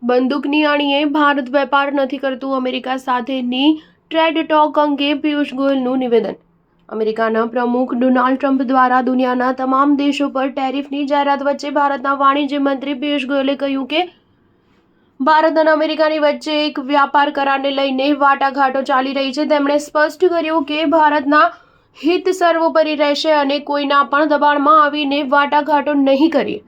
બંદૂકની અણીએ ભારત વેપાર નથી કરતું અમેરિકા સાથેની ટ્રેડ ટોક અંગે પિયુષ ગોયલનું નિવેદન। અમેરિકાના પ્રમુખ ડોનાલ્ડ ટ્રમ્પ દ્વારા દુનિયાના તમામ દેશો પર ટેરિફની જાહેરાત વચ્ચે ભારતના વાણિજ્ય મંત્રી પિયુષ ગોયલે કહ્યું કે ભારત અને અમેરિકાની વચ્ચે એક વ્યાપાર કરારને લઈને વાટાઘાટો ચાલી રહી છે। તેમણે સ્પષ્ટ કર્યું કે ભારતના હિત સર્વોપરી રહેશે અને કોઈના પણ દબાણમાં આવીને વાટાઘાટો નહીં કરીએ।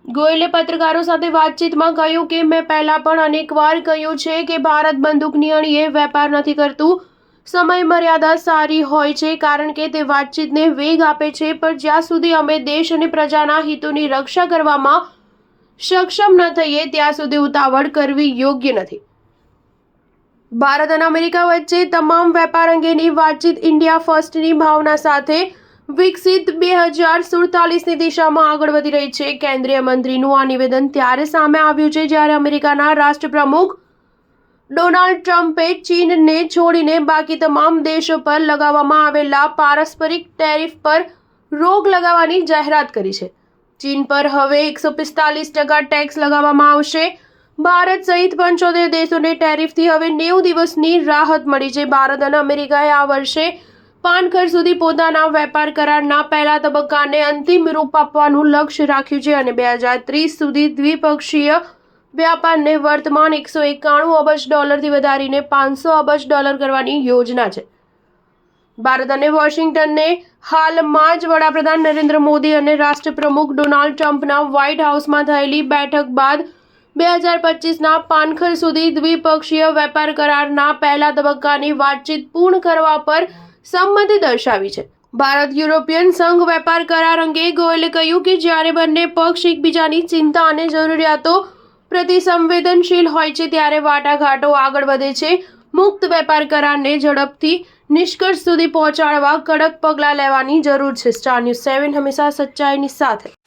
ગોયલે પત્રકારો સાથે વાતચીતમાં કહ્યું કે મેં પહેલા પણ અનેકવાર કહ્યું છે કે ભારત બંદૂકની અણીએ વેપાર નથી કરતું। સમય મર્યાદા સારી હોય છે કારણ કે તે વાતચીતને વેગ આપે છે, પણ જ્યાં સુધી અમે દેશ અને પ્રજાના હિતોની રક્ષા કરવામાં સક્ષમ ન થઈએ ત્યાં સુધી ઉતાવળ કરવી યોગ્ય નથી। ભારત અને અમેરિકા વચ્ચે તમામ વેપાર અંગેની વાતચીત ઇન્ડિયા ફર્સ્ટની ભાવના સાથે વિકસિત 2047ની દિશામાં આગળ વધી રહી છે। કેન્દ્રીય મંત્રીનું આ નિવેદન ત્યારે સામે આવ્યું છે જ્યારે અમેરિકાના રાષ્ટ્રપ્રમુખ ડોનાલ્ડ ટ્રમ્પે ચીનને છોડીને બાકી તમામ દેશો પર લગાવવામાં આવેલા પારસ્પરિક ટેરિફ પર રોક લગાવવાની જાહેરાત કરી છે। ચીન પર હવે 145% ટેક્સ લગાવવામાં આવશે। ભારત સહિત 75 દેશોને ટેરિફથી હવે 90 દિવસની રાહત મળી છે। ભારત અને અમેરિકાએ આ વર્ષે પાનખર સુધી પોતાના વેપાર કરારના પહેલા તબક્કાને અંતિમ રૂપ આપવાનું લક્ષ્ય રાખ્યું છે અને 2030 સુધી દ્વિપક્ષીય વ્યાપારને વર્તમાન $191 અબજથી વધારીને $500 અબજ કરવાની યોજના છે। ભારત અને વોશિંગ્ટનને હાલમાં જ વડાપ્રધાન નરેન્દ્ર મોદી અને રાષ્ટ્રપ્રમુખ ડોનાલ્ડ ટ્રમ્પના વ્હાઇટ હાઉસમાં થયેલી બેઠક બાદ 2025ના પાનખર સુધી દ્વિપક્ષીય વેપાર કરારના પહેલા તબક્કાની વાતચીત પૂર્ણ કરવા પર સંમતિ દર્શાવી છે। ભારત યુરોપિયન સંઘ વેપાર કરાર અંગે ગોયલે કહ્યું કે જ્યારે બંને પક્ષ એકબીજાની ચિંતા અને જરૂરિયાતો પ્રતિ સંવેદનશીલ હોય છે ત્યારે વાટાઘાટો આગળ વધે છે। મુક્ત વેપાર કરારને ઝડપથી નિષ્કર્ષ સુધી પહોંચાડવા કડક પગલાં લેવાની જરૂર છે। સ્ટાર ન્યૂઝ 7 હંમેશા સચ્ચાઈની સાથે।